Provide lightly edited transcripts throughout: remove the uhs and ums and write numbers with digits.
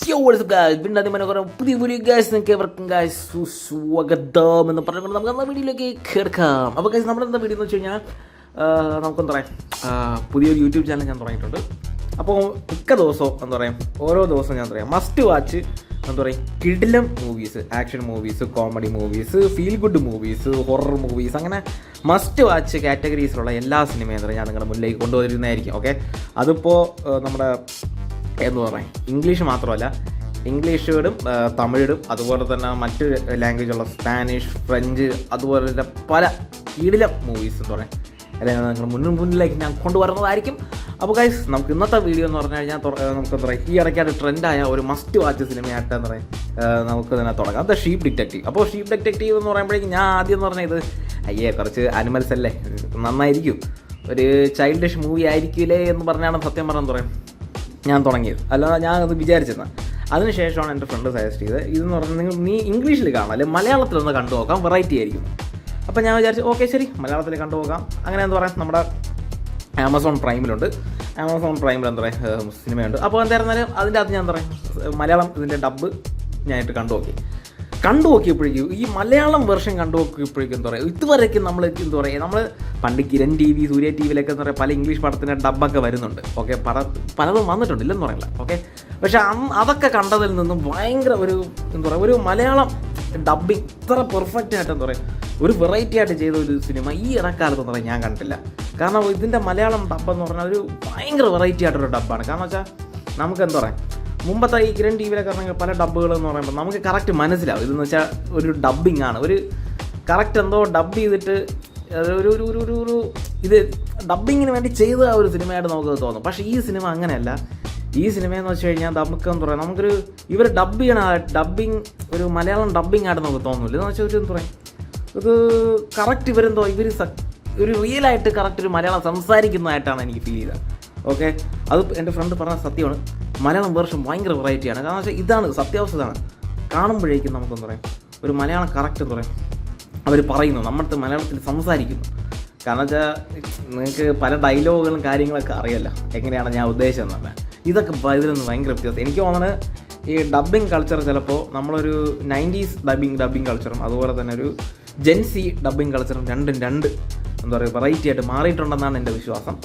പിന്നെ അതിമനോഹരം പുതിയ video guys നിങ്ങൾക്ക് എവർക്കും ഗൈസ് സുസ്വാഗതം എന്ന് പറഞ്ഞുകൊണ്ട് നമുക്ക് നമ്മുടെ വീഡിയോയിലേക്ക് കേൾക്കാം. അപ്പോൾ ഗൈസ് നമ്മളെന്താ വീഡിയോ എന്ന് വെച്ച് കഴിഞ്ഞാൽ നമുക്കെന്താ പറയുക, പുതിയൊരു യൂട്യൂബ് ചാനൽ ഞാൻ തുടങ്ങിയിട്ടുണ്ട്. അപ്പോൾ മിക്ക ദിവസവും എന്താ പറയുക, ഓരോ ദിവസവും ഞാൻ പറയാം മസ്റ്റ് വാച്ച് എന്താ പറയുക, കിടിലം movies, action movies, comedy movies, feel good movies, horror movies, അങ്ങനെ മസ്റ്റ് വാച്ച് കാറ്റഗറീസിലുള്ള എല്ലാ സിനിമയും എന്താ പറയുക ഞാൻ നിങ്ങളുടെ മുന്നിലേക്ക് കൊണ്ടുവരുന്നതായിരിക്കും. ഓക്കെ, അതിപ്പോൾ നമ്മുടെ എന്ന് പറയാം ഇംഗ്ലീഷ് മാത്രമല്ല, ഇംഗ്ലീഷിടും തമിഴിടും അതുപോലെ തന്നെ മറ്റ് ലാംഗ്വേജുള്ള സ്പാനിഷ്, ഫ്രഞ്ച്, അതുപോലെ തന്നെ പല കിടിലം മൂവീസ് എന്ന് പറയാം അല്ലെങ്കിൽ നിങ്ങൾ മുന്നിലേക്ക് ഞാൻ കൊണ്ടുവരുന്നതായിരിക്കും. അപ്പോൾ ഗൈസ് നമുക്ക് ഇന്നത്തെ വീഡിയോ എന്ന് പറഞ്ഞു കഴിഞ്ഞാൽ നമുക്ക് എന്താ പറയുക, ഈ ഇടയ്ക്കായിട്ട് ട്രെൻഡായ ഒരു മസ്റ്റ് വാച്ച് സിനിമയായിട്ട് എന്താ പറയുക നമുക്ക് തന്നെ തുടങ്ങാം. The sheep detective. അപ്പോൾ ഷീപ്പ് ഡിറ്റക്റ്റീവ് എന്ന് പറയുമ്പോഴേക്കും ഞാൻ ആദ്യം എന്ന് പറഞ്ഞാൽ ഇത് കുറച്ച് ആനിമൽസ് അല്ലേ, നന്നായിരിക്കും, ഒരു ചൈൽഡിഷ് മൂവി ആയിരിക്കില്ലേ എന്ന് പറഞ്ഞാണ് സത്യം പറഞ്ഞാൽ പറയാം ഞാൻ തുടങ്ങിയത്, അല്ലാതെ ഞാൻ അത് വിചാരിച്ചിരുന്നത്. അതിനുശേഷമാണ് എൻ്റെ ഫ്രണ്ട് സജസ്റ്റ് ചെയ്തത് ഇതെന്ന് പറഞ്ഞാൽ നീ ഇംഗ്ലീഷിൽ കാണാം അല്ലെങ്കിൽ മലയാളത്തിലൊന്ന് കണ്ടു നോക്കാം, വെറൈറ്റി ആയിരിക്കും. അപ്പോൾ ഞാൻ വിചാരിച്ചു ഓക്കെ ശരി മലയാളത്തിൽ കണ്ടു നോക്കാം. അങ്ങനെ എന്താ പറയുക, നമ്മുടെ ആമസോൺ പ്രൈമിലുണ്ട്. ആമസോൺ പ്രൈമിൽ എന്താ പറയുക സിനിമയുണ്ട്. അപ്പോൾ എന്തായിരുന്നാലും അതിൻ്റെ അകത്ത് ഞാൻ എന്താ പറയുക മലയാളം ഇതിൻ്റെ ഡബ്ബ് ഞാനായിട്ട് കണ്ടു നോക്കിയപ്പോഴേക്കും ഈ മലയാളം വെർഷൻ കണ്ടു നോക്കിയപ്പോഴേക്കും എന്താ പറയുക, ഇതുവരെയൊക്കെ നമ്മൾ എന്താ പറയുക, നമ്മൾ പണ്ട് കിരൺ ടി വി, സൂര്യ ടി വിയിലൊക്കെ എന്താ പറയുക പല ഇംഗ്ലീഷ് പടത്തിൻ്റെ ഡബ്ബൊക്കെ വരുന്നുണ്ട്. ഓക്കെ, പലതും വന്നിട്ടുണ്ട്, ഇല്ലെന്ന് പറയില്ല. ഓക്കെ, പക്ഷേ അതൊക്കെ കണ്ടതിൽ നിന്നും ഭയങ്കര ഒരു എന്താ പറയുക, ഒരു മലയാളം ഡബ്ബിങ് ഇത്ര പെർഫെക്റ്റ് ആയിട്ട് എന്താ പറയുക ഒരു വെറൈറ്റി ആയിട്ട് ചെയ്ത ഒരു സിനിമ ഈ ഇടക്കാലത്ത് എന്താ പറയുക ഞാൻ കണ്ടിട്ടില്ല. കാരണം ഇതിൻ്റെ മലയാളം ഡബ്ബെന്ന് പറഞ്ഞാൽ ഒരു ഭയങ്കര വെറൈറ്റി ആയിട്ടൊരു ഡബ്ബാണ്. കാരണം വെച്ചാൽ നമുക്ക് എന്താ പറയുക, മുമ്പത്തെ ഈ കിരൺ ടി വിയിലൊക്കെ പറഞ്ഞാൽ പല ഡബ്ബുകൾ എന്ന് പറയുമ്പോൾ നമുക്ക് കറക്റ്റ് മനസ്സിലാവും ഇതെന്ന് വെച്ചാൽ ഒരു ഡബ്ബിങ് ആണ്, ഒരു കറക്റ്റ് എന്തോ ഡബ്ബ് ചെയ്തിട്ട് ഒരു ഒരു ഒരു ഒരു ഇത് ഡബ്ബിങ്ങിന് വേണ്ടി ചെയ്ത ഒരു സിനിമയായിട്ട് നമുക്ക് തോന്നും. പക്ഷേ ഈ സിനിമ അങ്ങനെയല്ല. ഈ സിനിമയെന്ന് വെച്ച് കഴിഞ്ഞാൽ നമുക്ക് എന്താ പറയുക, നമുക്കൊരു ഇവർ ഡബ്ബ് ചെയ്യണ ഡബ്ബിങ് ഒരു മലയാളം ഡബ്ബിങ് ആയിട്ട് നമുക്ക് തോന്നില്ല. എന്ന് വെച്ചാൽ ഒരു എന്താ പറയുക, ഇത് കറക്റ്റ് ഇവരെന്തോ ഒരു റിയലായിട്ട് കറക്റ്റ് ഒരു മലയാളം സംസാരിക്കുന്നതായിട്ടാണ് എനിക്ക് ഫീൽ ചെയ്തത്. ഓക്കെ, അത് എൻ്റെ ഫ്രണ്ട് പറഞ്ഞ സത്യമാണ്, മലയാളം വേർഷൻ ഭയങ്കര വെറൈറ്റിയാണ്. കാരണം വെച്ചാൽ ഇതാണ് സത്യാവസ്ഥ, ഇതാണ് കാണുമ്പോഴേക്കും നമുക്കെന്താ പറയുക ഒരു മലയാളം കറക്റ്റ് എന്താ പറയുക അവർ പറയുന്നു, നമ്മുടെ മലയാളത്തിൽ സംസാരിക്കുന്നു. കാരണം വെച്ചാൽ നിങ്ങൾക്ക് പല ഡയലോഗുകളും കാര്യങ്ങളൊക്കെ അറിയാമല്ലോ എങ്ങനെയാണ് ഞാൻ ഉദ്ദേശിച്ചതെന്ന് പറഞ്ഞാൽ, ഇതൊക്കെ ഇതിലൊന്നും ഭയങ്കര വ്യത്യാസം. എനിക്ക് തോന്നുന്നത് ഈ ഡബ്ബിങ് കൾച്ചർ ചിലപ്പോൾ നമ്മളൊരു 90s ഡബ്ബിങ് കൾച്ചറും അതുപോലെ തന്നെ ഒരു ജെൻസി ഡബ്ബിങ് കൾച്ചറും രണ്ട് എന്താ പറയുക വെറൈറ്റി ആയിട്ട് മാറിയിട്ടുണ്ടെന്നാണ് എൻ്റെ വിശ്വാസം.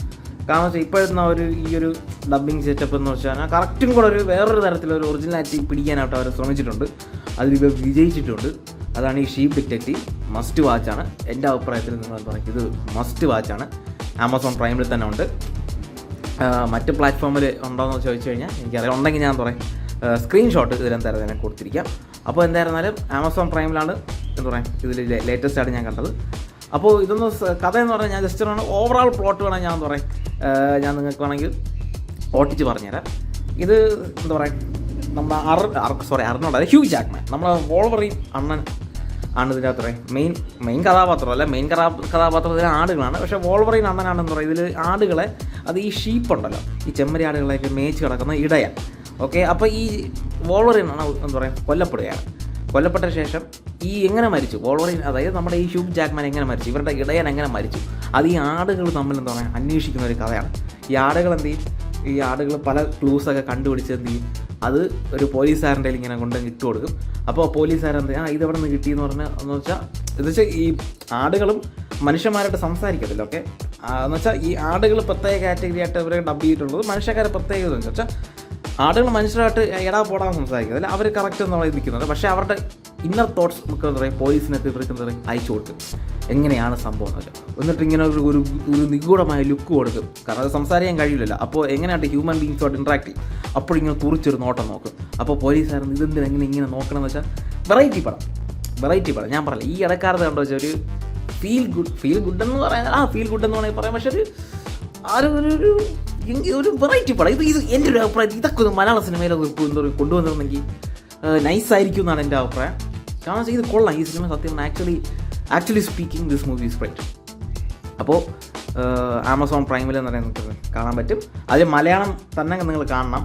കാരണം വെച്ചാൽ ഇപ്പോഴത്തെ ഈ ഒരു ഡബ്ബിങ് സെറ്റപ്പ് എന്ന് വെച്ചാൽ കറക്റ്റും കൂടെ വേറൊരു തരത്തിലൊരു ഒറിജിനാലിറ്റി പിടിക്കാനായിട്ട് അവർ ശ്രമിച്ചിട്ടുണ്ട്, അതിലിവർ വിജയിച്ചിട്ടുണ്ട്. അതാണ് ഈ ഷീപ്പ് ഡിറ്റക്റ്റീവ്. മസ്റ്റ് വാച്ചാണ് എൻ്റെ അഭിപ്രായത്തിൽ. നിങ്ങൾ എന്താ പറയുക ഇത് മസ്റ്റ് വാച്ചാണ്. ആമസോൺ പ്രൈമിൽ തന്നെ ഉണ്ട്. മറ്റ് പ്ലാറ്റ്ഫോമിൽ ഉണ്ടോയെന്ന് ചോദിച്ചു കഴിഞ്ഞാൽ എനിക്കറിയാം, ഉണ്ടെങ്കിൽ ഞാൻ പറയാം സ്ക്രീൻഷോട്ട് ഇതിലെന്തായാലും തന്നെ കൊടുത്തിരിക്കാം. അപ്പോൾ എന്തായിരുന്നാലും ആമസോൺ പ്രൈമിലാണ് എന്താ പറയുക ഇതിൽ ലേറ്റസ്റ്റ് ആയിട്ട് ഞാൻ കണ്ടത്. അപ്പോൾ ഇതൊന്ന് കഥ എന്ന് പറഞ്ഞാൽ ഞാൻ ജസ്റ്റ് ആണ് ഓവറോൾ പ്ലോട്ട് വേണം ഞാൻ എന്താ പറയുക ഞാൻ നിങ്ങൾക്ക് വേണമെങ്കിൽ ഓട്ടിച്ച് പറഞ്ഞുതരാം. ഇത് എന്താ പറയുക നമ്മുടെ അർണോൾഡ് ഹ്യൂ ജാക്ക്മാൻ, നമ്മളെ വോൾവറിൻ അണ്ണൻ ആണ് ഇതിൻ്റെ അത്ര മെയിൻ കഥാപാത്രമല്ല. മെയിൻ കഥാപാത്രത്തിൽ ആടുകളാണ്, പക്ഷേ വോൾവറിൻ അണ്ണനാണെന്ന് പറയുക ഇതിൽ ആടുകളെ, അത് ഈ ഷീപ്പ് ഉണ്ടല്ലോ, ഈ ചെമ്മരി ആടുകളെയൊക്കെ മേച്ച് കിടക്കുന്ന ഇടയാണ്. ഓക്കെ, അപ്പോൾ ഈ വോൾവറിൻ ആണ് എന്താ പറയുക കൊല്ലപ്പെടുകയാണ്. കൊല്ലപ്പെട്ട ശേഷം ഈ എങ്ങനെ മരിച്ചു വോൾവറിൻ, അതായത് നമ്മുടെ ഈ ഹ്യൂ ജാക്ക്മാൻ എങ്ങനെ മരിച്ചു, ഇവരുടെ ഇടയൻ എങ്ങനെ മരിച്ചു, അത് ഈ ആടുകൾ തമ്മിൽ എന്താ പറയുക അന്വേഷിക്കുന്ന ഒരു കഥയാണ്. ഈ ആടുകൾ എന്ത് ചെയ്യും, ഈ ആടുകൾ പല ക്ലൂസൊക്കെ കണ്ടുപിടിച്ച് എന്ത് ചെയ്യും, അത് ഒരു പോലീസുകാരൻ്റെ ഇങ്ങനെ കൊണ്ട് ഇട്ട് കൊടുക്കും. അപ്പോൾ പോലീസുകാരൻ എന്ത് ചെയ്യും, ഇതെവിടെ നിന്ന് കിട്ടിയെന്ന് വെച്ചാൽ ഈ ആടുകളും മനുഷ്യന്മാരായിട്ട് സംസാരിക്കത്തില്ല. ഓക്കെ, എന്ന് വെച്ചാൽ ഈ ആടുകൾ പ്രത്യേക കാറ്റഗറി ആയിട്ട് അവരെ ഡബ് ചെയ്തിട്ടുള്ളത്, മനുഷ്യക്കാരെ പ്രത്യേകത എന്ന് വെച്ചാൽ ആടുകൾ മനുഷ്യരായിട്ട് എടാ പോടാൻ സംസാരിക്കത്തില്ല, അവർ കറക്റ്റ് എന്നുള്ള നിൽക്കുന്നത്. പക്ഷേ അവരുടെ ഇന്നർ തോട്ട്സ് നമുക്ക് എന്താ പറയുക പോലീസിനൊക്കെ ഇവർക്ക് എന്താ പറയുക അയച്ചു കൊടുക്കും, എങ്ങനെയാണ് സംഭവം എന്ന് വെച്ചാൽ. എന്നിട്ട് ഇങ്ങനെ ഒരു നിഗൂഢമായ ലുക്ക് കൊടുക്കും, കാരണം അത് സംസാരിക്കാൻ കഴിയില്ലല്ലോ. അപ്പോൾ എങ്ങനെയായിട്ട് ഹ്യൂമൻ ബീങ്സുമായിട്ട് ഇൻട്രാക്ട് ചെയ്യും, അപ്പോഴിങ്ങനെ തുറിച്ചൊരു നോട്ടം നോക്കും. അപ്പോൾ പോലീസുകാരൻ ഇതെന്തിനാ ഇങ്ങനെ നോക്കണമെന്ന് വെച്ചാൽ വെറൈറ്റി പടം ഞാൻ പറയില്ല. ഈ ഇടക്കാലത്ത് കണ്ടു വെച്ചാൽ ഒരു ഫീൽ ഗുഡ് എന്ന് പറയാൻ ഫീൽ ഗുഡ് എന്ന് വേണമെങ്കിൽ പറയാം. പക്ഷേ ഒരു വെറൈറ്റി പടം. ഇത് എൻ്റെ ഒരു അഭിപ്രായം, ഇതൊക്കെ ഒരു മലയാള സിനിമയിലൊക്കെ ഇപ്പോൾ എന്താ പറയുക കൊണ്ടുവന്നിരുന്നെങ്കിൽ നൈസായിരിക്കും എന്നാണ് എൻ്റെ അഭിപ്രായം. കാരണം വെച്ചാൽ ഇത് കൊള്ളാം ഈ സിനിമ സത്യം. Actually speaking this movie is great. അപ്പോൾ ആമസോൺ പ്രൈമിൽ എന്ന് പറയുന്നത് കാണാൻ പറ്റും. അതിൽ മലയാളം തന്നെ നിങ്ങൾ കാണണം.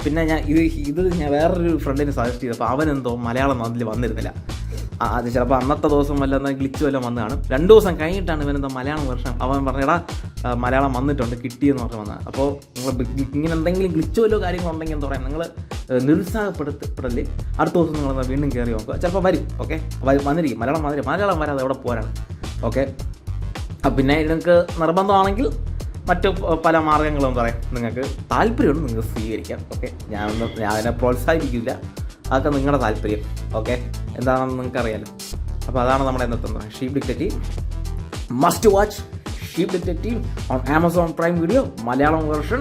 പിന്നെ ഞാൻ വേറൊരു ഫ്രണ്ടിന് സജസ്റ്റ് ചെയ്തു, അപ്പോൾ അവനെന്തോ മലയാളം അതിൽ വന്നിരുന്നില്ല. അത് ചിലപ്പോൾ അന്നത്തെ ദിവസം വല്ല ഗ്ലിച്ച് വല്ലതും വന്ന് കാണും. 2 ദിവസം കഴിഞ്ഞിട്ടാണ് ഇവനെന്താ മലയാളം വെർഷൻ അവൻ പറഞ്ഞടാ മലയാളം വന്നിട്ടുണ്ട് കിട്ടിയെന്ന് പറഞ്ഞ് വന്നത്. അപ്പോൾ നിങ്ങൾ ഇങ്ങനെ എന്തെങ്കിലും ഗ്ലിച്ച് വല്ലോ കാര്യങ്ങളുണ്ടെങ്കിൽ എന്താ പറയുക, നിങ്ങൾ നിരുത്സാഹപ്പെടല്. അടുത്ത ദിവസം നിങ്ങൾ വീണ്ടും കയറി നോക്കുക, ചിലപ്പോൾ വരും. ഓക്കെ, വന്നിരിക്കും. മലയാളം വരാതെ അവിടെ പോരാണ്. ഓക്കെ, പിന്നെ നിങ്ങൾക്ക് നിർബന്ധമാണെങ്കിൽ മറ്റു പല മാർഗ്ഗങ്ങളും പറയാം. നിങ്ങൾക്ക് താല്പര്യമുണ്ട് നിങ്ങൾക്ക് സ്വീകരിക്കാം. ഓക്കെ, ഞാൻ അതിനെ പ്രോത്സാഹിപ്പിക്കില്ല, അതൊക്കെ നിങ്ങളുടെ താല്പര്യം. ഓക്കെ, എന്താണെന്ന് നിങ്ങൾക്ക് അറിയാലോ. അപ്പോൾ അതാണ് നമ്മുടെ ഇന്നത്തെ sheep detective. Must watch sheep detective on Amazon prime video, Malayalam version.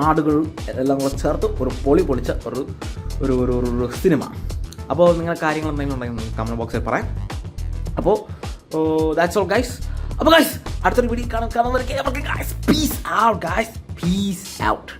ആടുകൾ എല്ലാം കൂടെ ചേർത്ത് ഒരു പൊളിച്ച ഒരു സിനിമ. അപ്പോൾ നിങ്ങളുടെ കാര്യങ്ങൾ എന്തെങ്കിലും ഉണ്ടെങ്കിൽ കമൻറ്റ് ബോക്സിൽ പറയാം. അപ്പോൾ ദാറ്റ്സ് ഓൾ ഗൈസ്. അപ്പോൾ ഗൈസ് അടുത്തൊരു വീഡിയോ കാണുന്നവരൊക്കെ peace out guys, peace out.